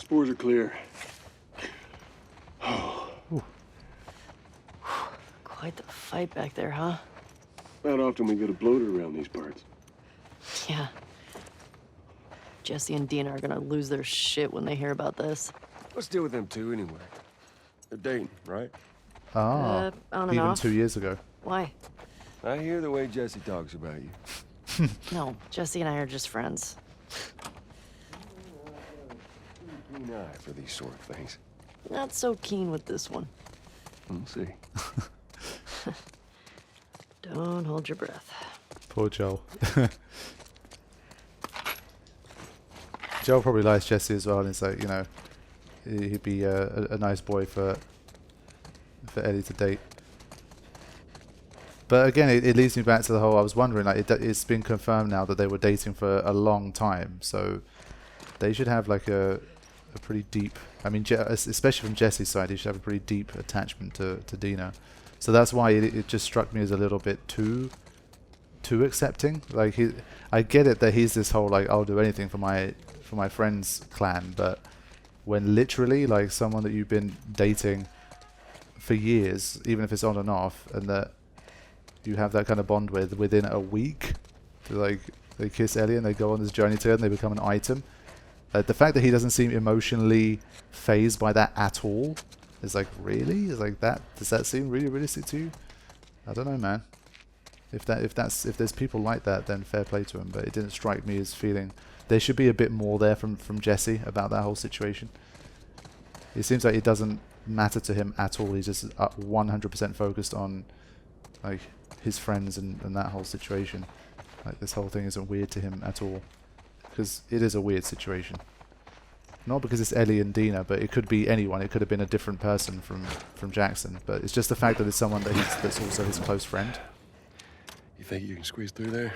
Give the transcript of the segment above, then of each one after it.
Spores are clear. Quite the fight back there, huh? Not often we get a bloater around these parts. Yeah. Jesse and Dina are gonna lose their shit when they hear about this. Let's deal with them too, anyway. They're dating, right? On and even off. 2 years ago. Why? I hear the way Jesse talks about you. No, Jesse and I are just friends. Keen eye for these sort of things. Not so keen with this one. We'll see. Don't hold your breath. Poor Joel. Joel probably likes Jesse as well, and it's like, you know, he'd be a nice boy for Ellie to date. But again, it leads me back to the whole, I was wondering, like, it's been confirmed now that they were dating for a long time, so they should have like a pretty deep, I mean, especially from Jesse's side, he should have a pretty deep attachment to Dina. So that's why it just struck me as a little bit too accepting. Like, I get it that he's this whole, like, I'll do anything for my friend's clan, but when literally, like, someone that you've been dating for years, even if it's on and off, and that you have that kind of bond with within a week, like, they kiss Ellie and they go on this journey together and they become an item. The fact that he doesn't seem emotionally phased by that at all is like, really? Is like that? Does that seem really realistic to you? I don't know, man. If there's people like that, then fair play to him. But it didn't strike me as feeling there should be a bit more there from Jesse about that whole situation. It seems like it doesn't matter to him at all. He's just 100% focused on, like, his friends and that whole situation. Like, this whole thing isn't weird to him at all. Because it is a weird situation. Not because it's Ellie and Dina, but it could be anyone. It could have been a different person from Jackson. But it's just the fact that it's someone that's also his close friend. You think you can squeeze through there?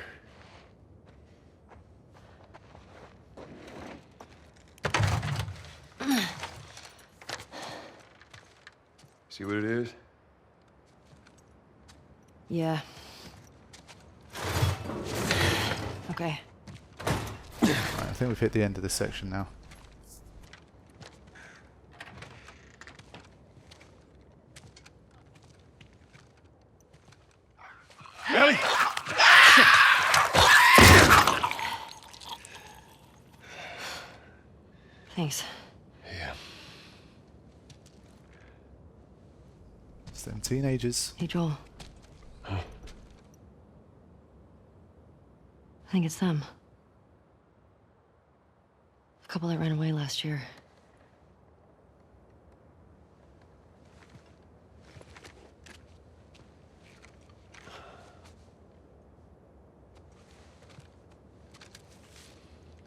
See what it is? Yeah. Okay. Right, I think we've hit the end of this section now. Ellie! Thanks. Yeah. It's them teenagers. Hey, Joel. Huh? I think it's them. The couple that ran away last year.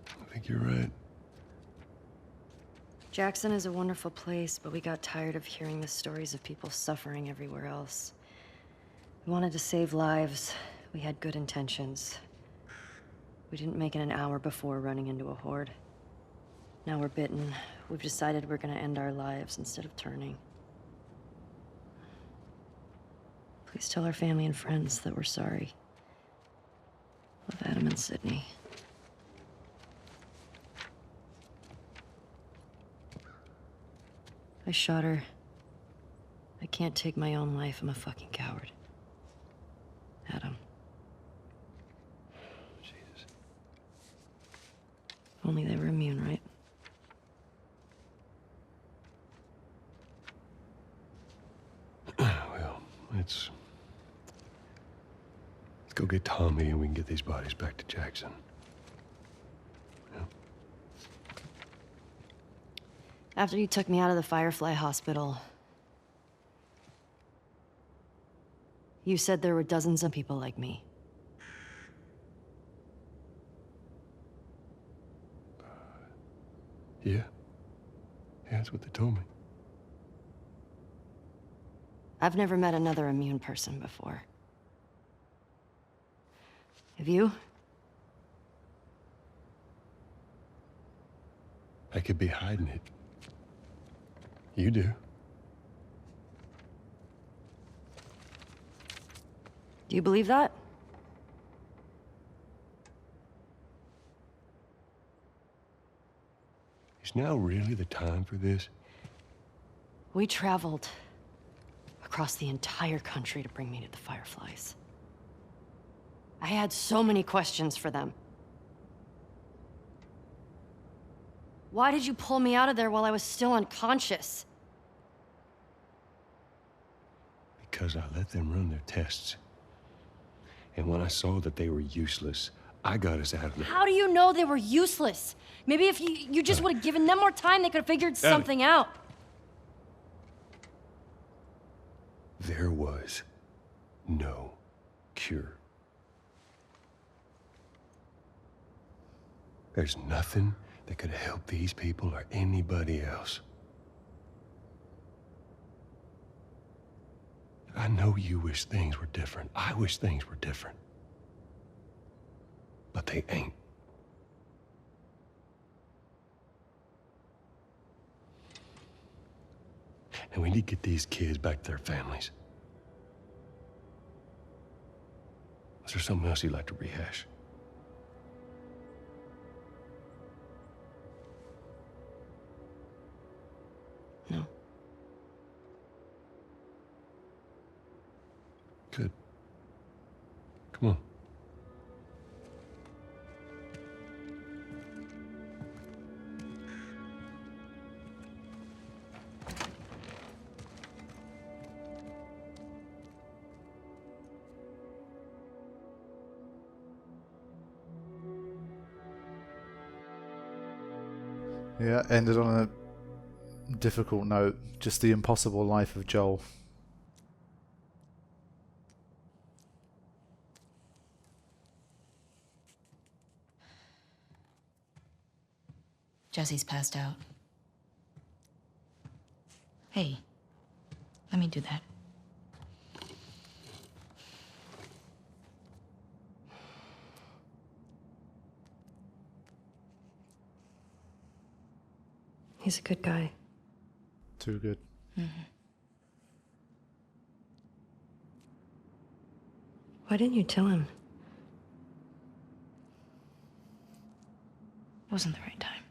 I think you're right. Jackson is a wonderful place, but we got tired of hearing the stories of people suffering everywhere else. We wanted to save lives. We had good intentions. We didn't make it an hour before running into a horde. Now we're bitten. We've decided we're gonna end our lives instead of turning. Please tell our family and friends that we're sorry. Love, Adam and Sydney. I shot her. I can't take my own life. I'm a fucking coward. Adam. Jesus. Only they were immune, right? Well, let's go get Tommy and we can get these bodies back to Jackson. Yeah. After you took me out of the Firefly hospital, you said there were dozens of people like me. Yeah. Yeah, that's what they told me. I've never met another immune person before. Have you? I could be hiding it. You do. Do you believe that? Is now really the time for this? We traveled across the entire country to bring me to the Fireflies. I had so many questions for them. Why did you pull me out of there while I was still unconscious? Because I let them run their tests. And when I saw that they were useless, I got us out of there. How do you know they were useless? Maybe if you just would have given them more time, they could have figured something out. There was no cure. There's nothing that could help these people or anybody else. I know you wish things were different. I wish things were different. But they ain't. And we need to get these kids back to their families. Is there something else you'd like to rehash? No. Good. Come on. Yeah, ended on a difficult note. Just the impossible life of Joel. Jesse's passed out. Hey, let me do that. He's a good guy. Too good. Why didn't you tell him? It wasn't the right time.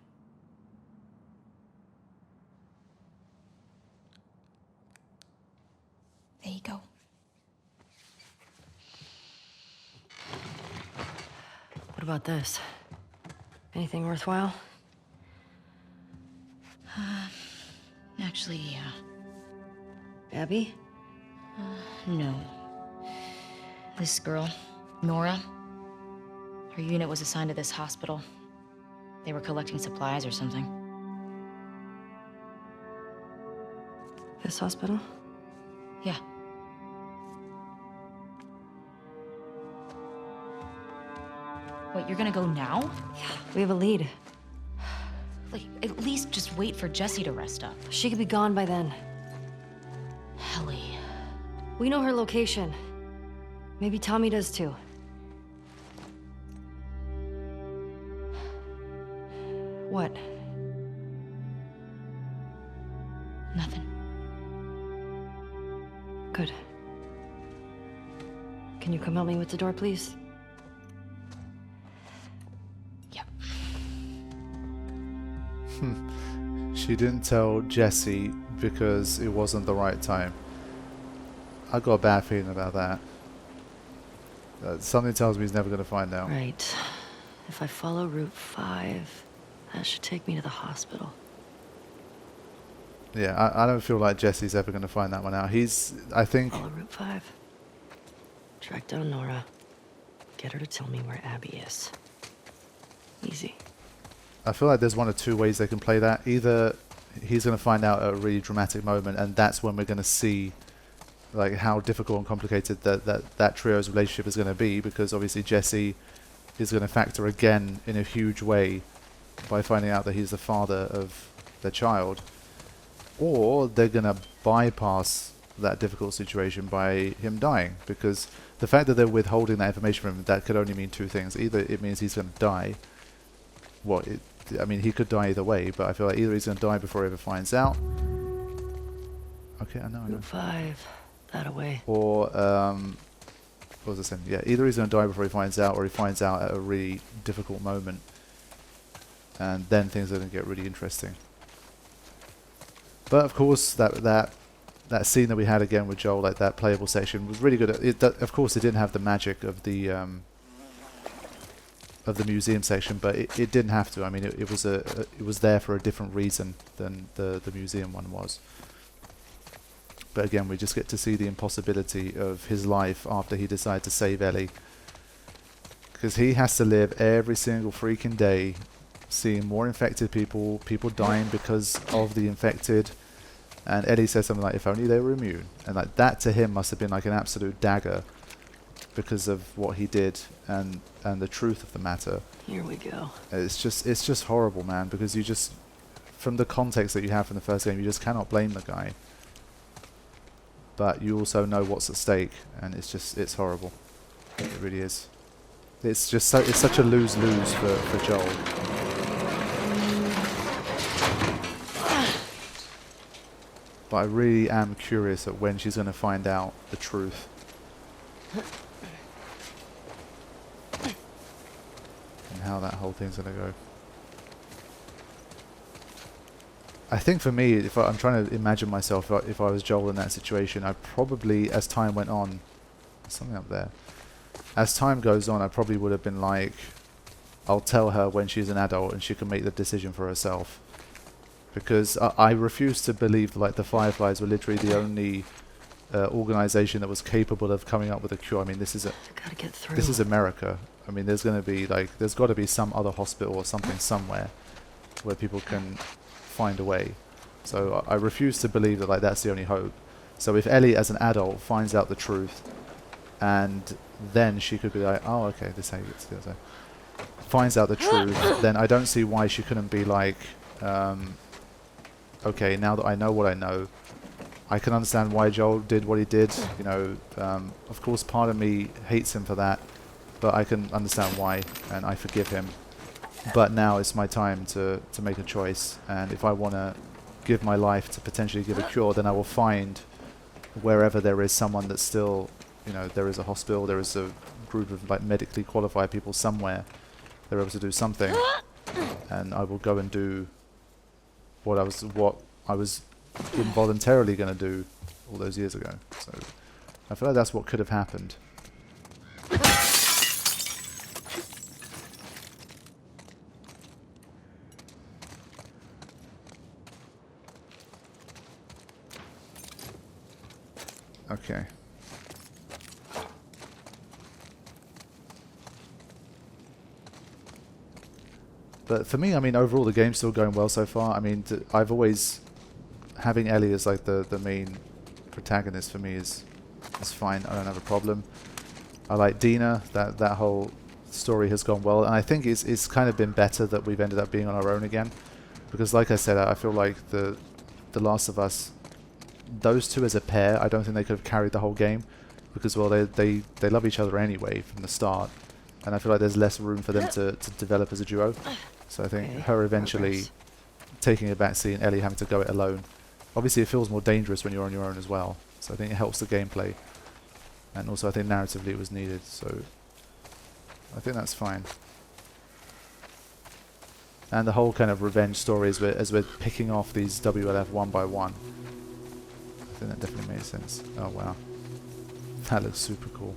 There you go. What about this? Anything worthwhile? Actually, yeah. Abby? No. This girl, Nora, her unit was assigned to this hospital. They were collecting supplies or something. This hospital? Yeah. Wait, you're gonna go now? Yeah, we have a lead. Like, at least just wait for Jessie to rest up. She could be gone by then. Ellie. We know her location. Maybe Tommy does too. What? Nothing. Good. Can you come help me with the door, please? Yep. She didn't tell Jesse because it wasn't the right time. I got a bad feeling about that. Something tells me he's never going to find out. Right. If I follow Route 5, that should take me to the hospital. Yeah, I don't feel like Jesse's ever going to find that one out. I think... Follow Route 5. Track down Nora. Get her to tell me where Abby is. Easy. I feel like there's one or two ways they can play that. Either he's going to find out at a really dramatic moment, and that's when we're going to see like how difficult and complicated that trio's relationship is going to be, because obviously Jesse is going to factor again in a huge way by finding out that he's the father of their child. Or they're going to bypass that difficult situation by him dying, because the fact that they're withholding that information from him, that could only mean two things. Either it means he's going to die. Well, I mean, he could die either way, but I feel like either he's going to die before he ever finds out. Okay, I know. Route 5. That away. Or, what was I saying? Yeah, either he's going to die before he finds out, or he finds out at a really difficult moment. and then things are going to get really interesting. But of course, that scene that we had again with Joel, like that playable section, was really good. Of course, it didn't have the magic of the museum section, but it didn't have to. I mean, it was there for a different reason than the museum one was. But again, we just get to see the impossibility of his life after he decided to save Ellie. Because he has to live every single freaking day seeing more infected people dying because of the infected. And Ellie says something like, if only they were immune. And like that to him must have been like an absolute dagger because of what he did and the truth of the matter. Here we go. It's just horrible, man, because you just, from the context that you have from the first game, you just cannot blame the guy. But you also know what's at stake, and it's horrible. It really is. It's such a lose-lose for Joel. But I really am curious at when she's going to find out the truth. And how that whole thing's going to go. I think for me, I'm trying to imagine myself, if I was Joel in that situation, I probably, as time went on, there's something up there. As time goes on, I probably would have been like, I'll tell her when she's an adult and she can make the decision for herself. Because I refuse to believe that, like, the Fireflies were literally the only organization that was capable of coming up with a cure. I mean, this is Gotta get through. This is America. I mean, there's got to be some other hospital or something somewhere where people can find a way. So I refuse to believe that, like, that's the only hope. So if Ellie as an adult finds out the truth, and then she could be like, oh, okay, this is how you get to the other side. Finds out the truth, then I don't see why she couldn't be like, okay, now that I know what I know, I can understand why Joel did what he did. You know, of course, part of me hates him for that, but I can understand why, and I forgive him. But now it's my time to make a choice, and if I want to give my life to potentially give a cure, then I will find wherever there is someone that's still, you know, there is a hospital, there is a group of, like, medically qualified people somewhere, they're able to do something, and I will go and do what I was involuntarily going to do all those years ago. So I feel like that's what could have happened. Okay. But for me, I mean, overall the game's still going well so far. I mean, I've always, having Ellie as like the main protagonist for me is fine. I don't have a problem. I like Dina. That whole story has gone well, and I think it's kind of been better that we've ended up being on our own again, because like I said, I feel like the Last of Us, those two as a pair, I don't think they could have carried the whole game, because, well, they love each other anyway from the start, and I feel like there's less room for them to develop as a duo. So I think her eventually taking a backseat and Ellie having to go it alone. Obviously it feels more dangerous when you're on your own as well, so I think it helps the gameplay, and also I think narratively it was needed, so I think that's fine. And the whole kind of revenge story as we're picking off these WLF one by one, I think that definitely made sense. Oh wow, that looks super cool.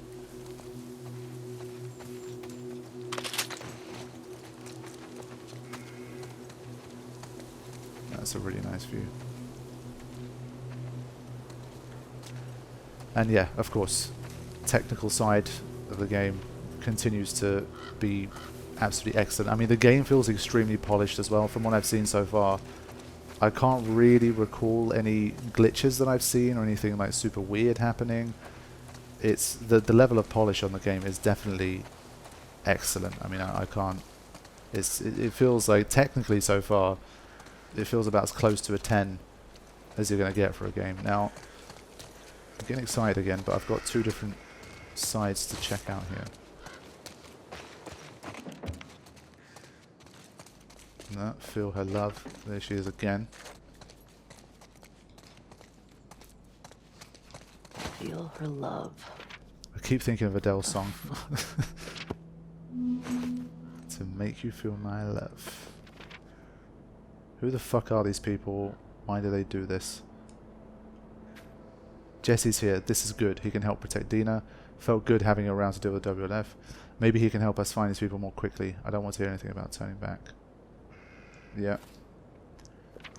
That's a really nice view. And yeah, of course, technical side of the game continues to be absolutely excellent. I mean, the game feels extremely polished as well from what I've seen so far. I can't really recall any glitches that I've seen or anything like super weird happening. It's the level of polish on the game is definitely excellent. I mean, I can't. It feels like technically so far, it feels about as close to a 10 as you're going to get for a game. Now, I'm getting excited again, but I've got two different sides to check out here. No, feel her love. There she is again. Feel her love. I keep thinking of Adele's song. To make you feel my love. Who the fuck are these people? Why do they do this? Jesse's here. This is good. He can help protect Dina. Felt good having her around to deal with WLF. Maybe he can help us find these people more quickly. I don't want to hear anything about turning back. Yeah.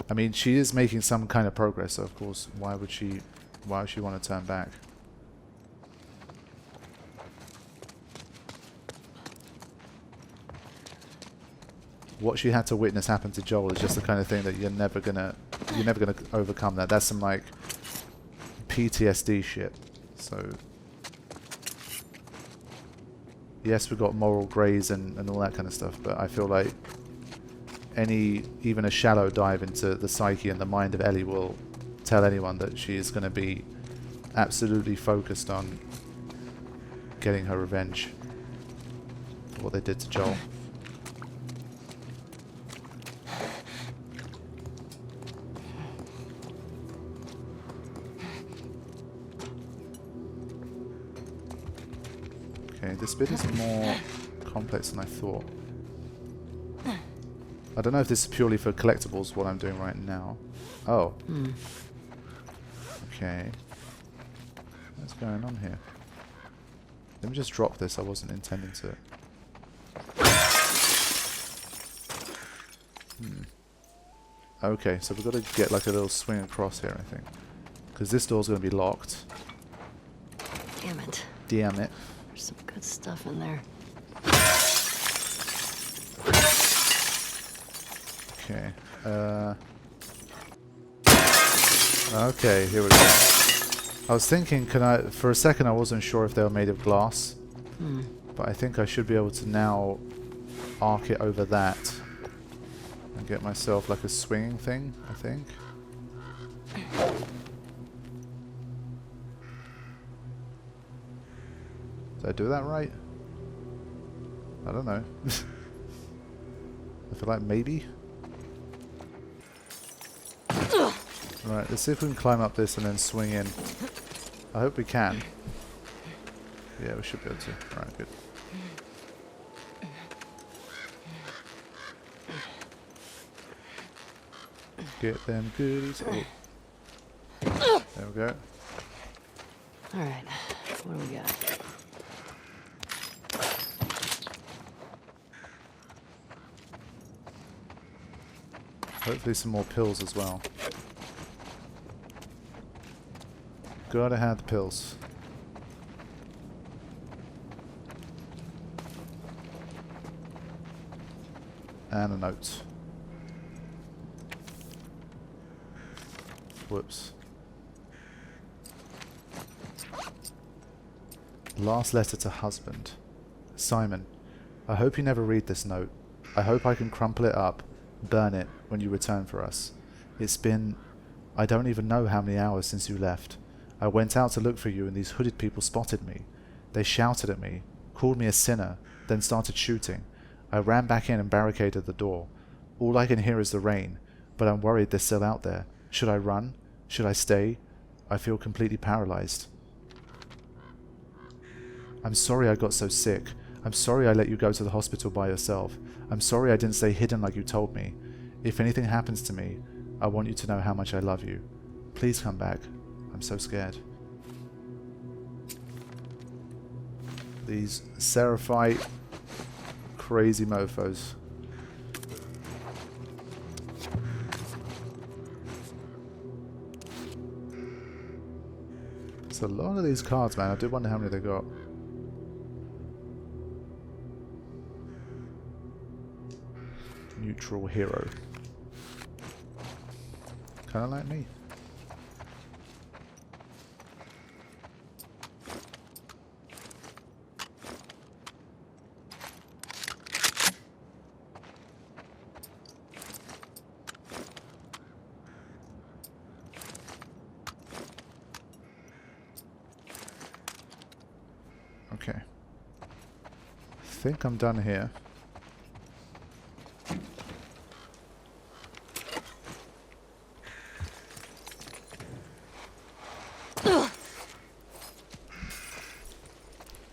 I mean, she is making some kind of progress, so of course, why would she want to turn back? What she had to witness happen to Joel is just the kind of thing that you're never gonna overcome that. That's some like PTSD shit. So yes, we've got moral greys and all that kind of stuff, but I feel like even a shallow dive into the psyche and the mind of Ellie will tell anyone that she is going to be absolutely focused on getting her revenge for what they did to Joel. Okay, this bit is more complex than I thought. I don't know if this is purely for collectibles, what I'm doing right now. Oh. Okay. What's going on here? Let me just drop this. I wasn't intending to. Okay, so we've got to get like a little swing across here, I think. Because this door's going to be locked. Damn it. Damn it. There's some good stuff in there. Okay. Okay, here we go. I was thinking, for a second I wasn't sure if they were made of glass. But I think I should be able to now arc it over that. And get myself like a swinging thing, I think. Did I do that right? I don't know. I feel like maybe. Right, let's see if we can climb up this and then swing in. I hope we can. Yeah, we should be able to. Alright, good. Get them goodies. Oh. There we go. Alright, what do we got? Hopefully some more pills as well. Gotta have the pills. And a note. Whoops. Last letter to husband. Simon, I hope you never read this note. I hope I can crumple it up, burn it when you return for us. It's been, I don't even know how many hours since you left. I went out to look for you and these hooded people spotted me. They shouted at me, called me a sinner, then started shooting. I ran back in and barricaded the door. All I can hear is the rain, but I'm worried they're still out there. Should I run? Should I stay? I feel completely paralyzed. I'm sorry I got so sick. I'm sorry I let you go to the hospital by yourself. I'm sorry I didn't stay hidden like you told me. If anything happens to me, I want you to know how much I love you. Please come back. I'm so scared. These scarified crazy mofos. It's a lot of these cards, man. I do wonder how many they got. Neutral hero. Kind of like me. Okay. I think I'm done here.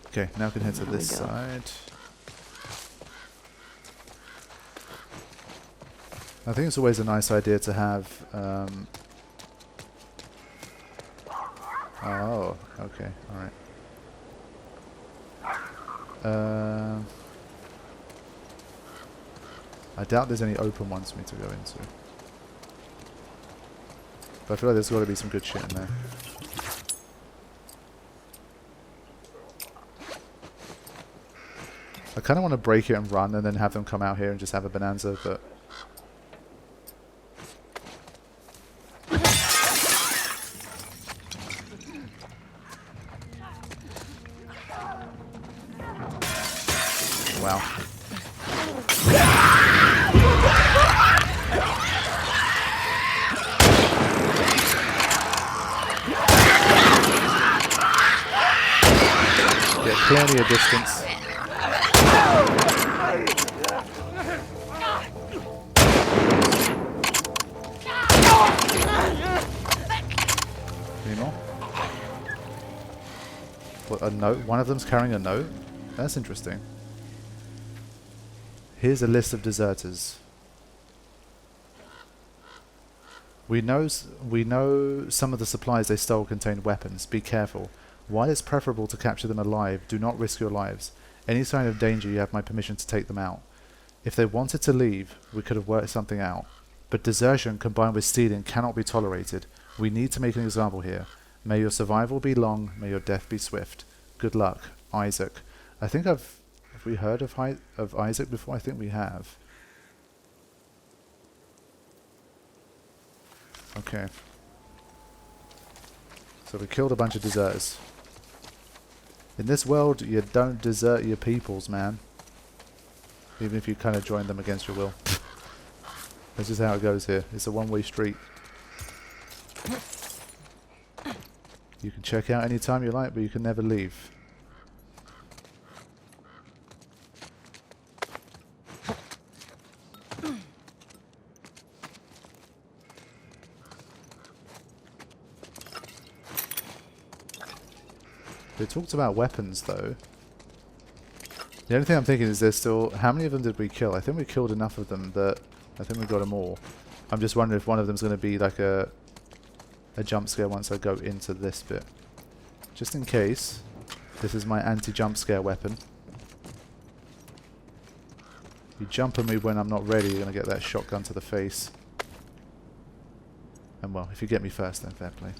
Okay, now I can head to this side. I think it's always a nice idea to have... oh, okay, alright. I doubt there's any open ones for me to go into. But I feel like there's got to be some good shit in there. I kind of want to break it and run and then have them come out here and just have a bonanza, but... Wow. Get clearly a distance. Any more? What, a note? One of them's carrying a note? That's interesting. Here's a list of deserters. We know some of the supplies they stole contained weapons. Be careful. While it's preferable to capture them alive, do not risk your lives. Any sign of danger, you have my permission to take them out. If they wanted to leave, we could have worked something out. But desertion combined with stealing cannot be tolerated. We need to make an example here. May your survival be long, may your death be swift. Good luck, Isaac. I think have we heard of Isaac before? I think we have. Okay. So we killed a bunch of deserters. In this world, you don't desert your peoples, man. Even if you kind of join them against your will. This is how it goes here. It's a one-way street. You can check out anytime you like, but you can never leave. They talked about weapons, though. The only thing I'm thinking is there's still... How many of them did we kill? I think we killed enough of them that... I think we got them all. I'm just wondering if one of them's going to be like a jump scare once I go into this bit. Just in case. This is my anti-jump scare weapon. You jump on me when I'm not ready, you're going to get that shotgun to the face. And well, if you get me first, then fair play.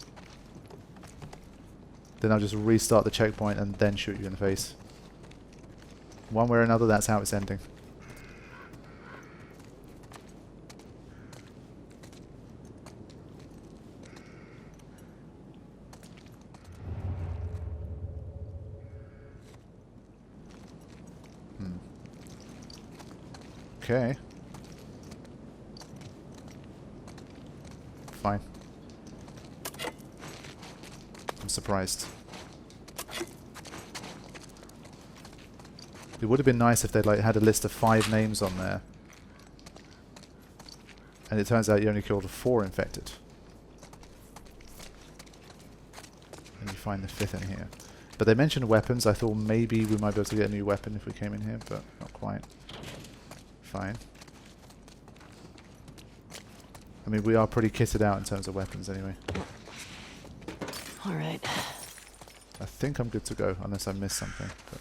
Then I'll just restart the checkpoint and then shoot you in the face. One way or another, that's how it's ending. Okay. Fine. I'm surprised. It would have been nice if they like had a list of 5 names on there. And it turns out you only killed 4 infected. And you find the 5th in here. But they mentioned weapons. I thought maybe we might be able to get a new weapon if we came in here, but not quite. Fine. I mean, we are pretty kitted out in terms of weapons anyway. Alright. I think I'm good to go, unless I miss something. But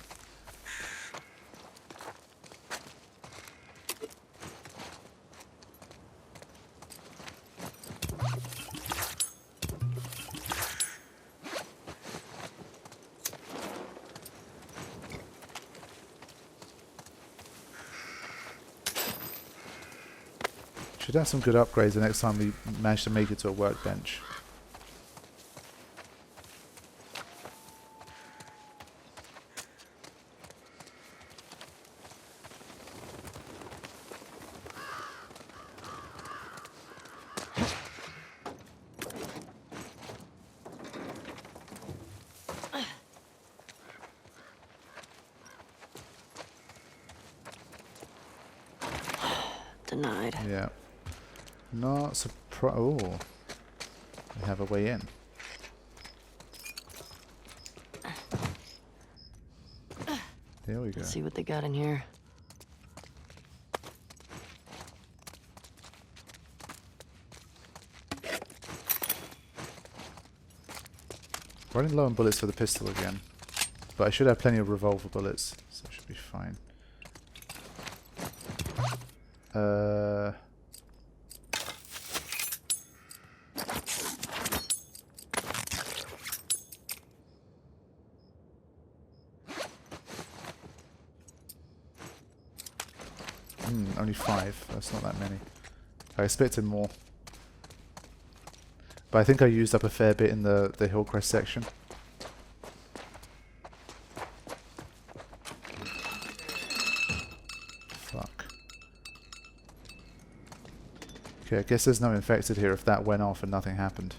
should have some good upgrades the next time we manage to make it to a workbench. Denied. Yeah. Not surprised. Oh. We have a way in. There we go. Let's see what they got in here. Running low on bullets for the pistol again. But I should have plenty of revolver bullets, so it should be fine. Only 5. That's not that many. I expected more. But I think I used up a fair bit in the Hillcrest section. Fuck. Okay, I guess there's no infected here if that went off and nothing happened.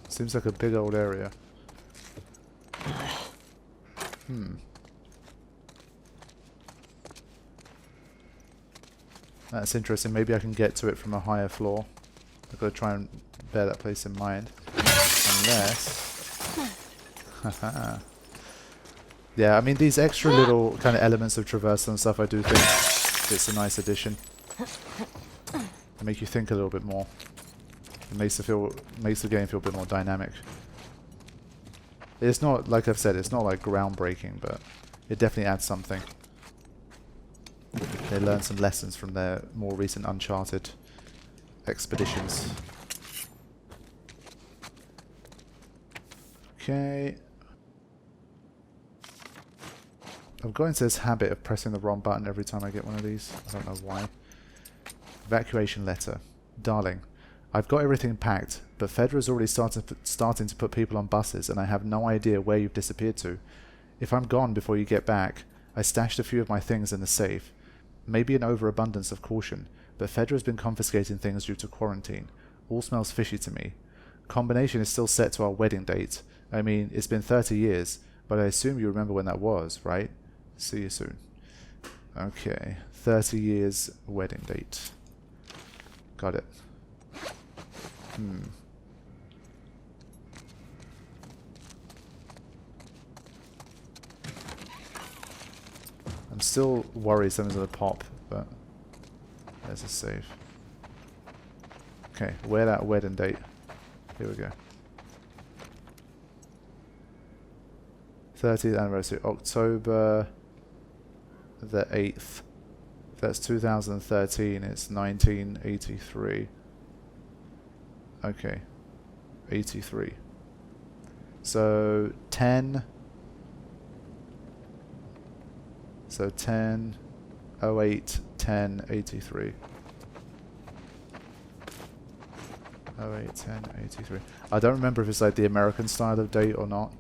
Seems like a big old area. That's interesting. Maybe I can get to it from a higher floor. I've got to try and bear that place in mind. Unless... yeah, I mean, these extra little kind of elements of traversal and stuff, I do think it's a nice addition. They make you think a little bit more. It makes the game feel a bit more dynamic. It's not, like I've said, it's not like groundbreaking, but it definitely adds something. They learn some lessons from their more recent Uncharted expeditions. Okay. I've got into this habit of pressing the wrong button every time I get one of these. I don't know why. Evacuation letter. Darling, I've got everything packed, but Fedra's already starting to put people on buses, and I have no idea where you've disappeared to. If I'm gone before you get back, I stashed a few of my things in the safe. Maybe an overabundance of caution, but Fedra's been confiscating things due to quarantine. All smells fishy to me. Combination is still set to our wedding date. I mean, it's been 30 years, but I assume you remember when that was, right? See you soon. Okay, 30 years wedding date. Got it. I'm still worried something's gonna pop, but there's a save. Okay, where that wedding date? Here we go. 30th anniversary, October the 8th. If that's 2013, it's 1983. Okay, 83. So 10. So 10, 08, 10, 83. 08, 10, 83. I don't remember if it's like the American style of date or not.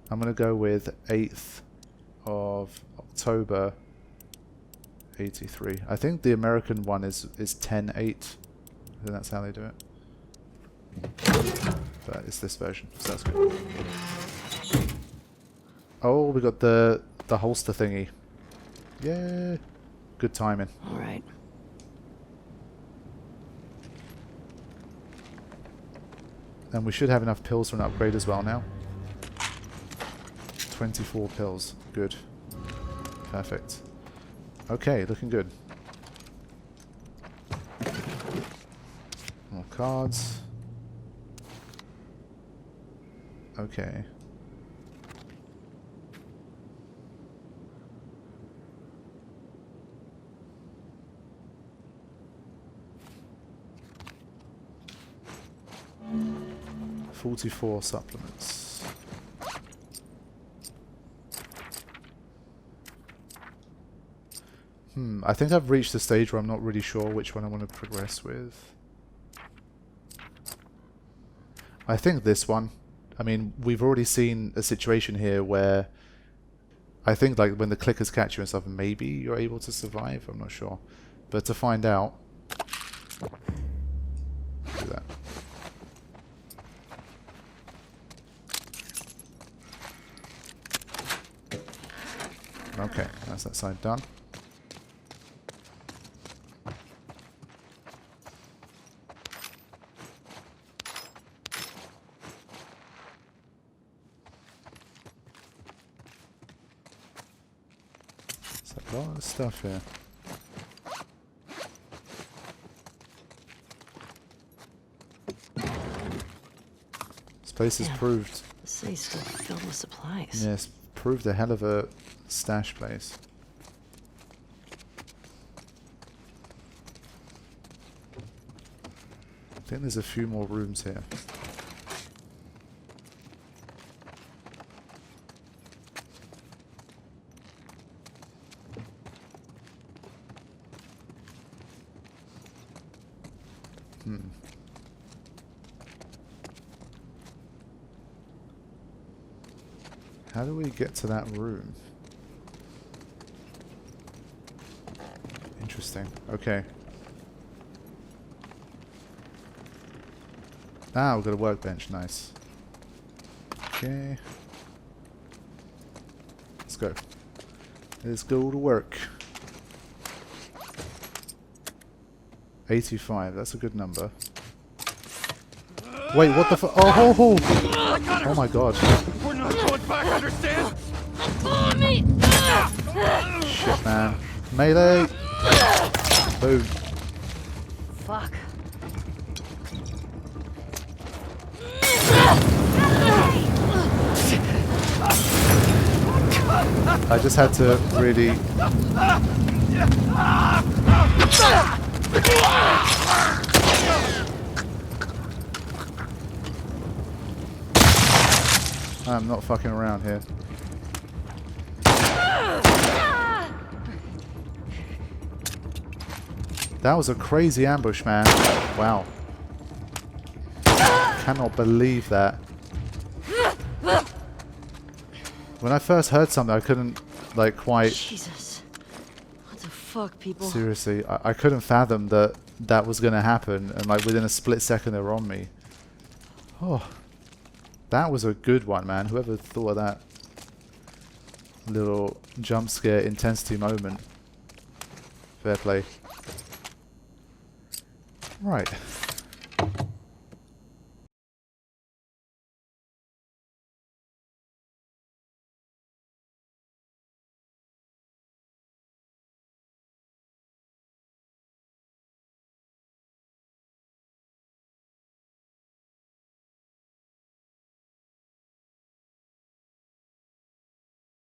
I'm going to go with 8th of October 83. I think the American one is 10-8. I think that's how they do it. But it's this version, so that's good. Oh, we got the holster thingy. Yeah. Good timing. All right. And we should have enough pills for an upgrade as well now. 24 pills. Good. Perfect. Okay, looking good. More cards. Okay. $44 supplements. I think I've reached the stage where I'm not really sure which one I want to progress with. I think this one. I mean, we've already seen a situation here where I think like when the clickers catch you and stuff, maybe you're able to survive. I'm not sure. But to find out, do that. Okay, that's that side done. There's a lot of stuff here. This place has proved... The city's still filled with supplies. Yes, proved a hell of a stash place. I think there's a few more rooms here. How do we get to that room? Interesting. Okay. Ah, we've got a workbench. Nice. Okay. Let's go. Let's go to work. 85. That's a good number. Wait, what the fu- Oh, oh, oh! Oh my god. We're not going back, understand? Shit, man. Melee! Boom. Fuck. I just had to really... I'm not fucking around here. That was a crazy ambush, man. Wow. Cannot believe that. When I first heard something, I couldn't, like, quite... Jesus. What the fuck, people? Seriously, I couldn't fathom that that was going to happen, and, like, within a split second, they were on me. Oh. That was a good one, man. Whoever thought of that little jump scare intensity moment. Fair play. Right.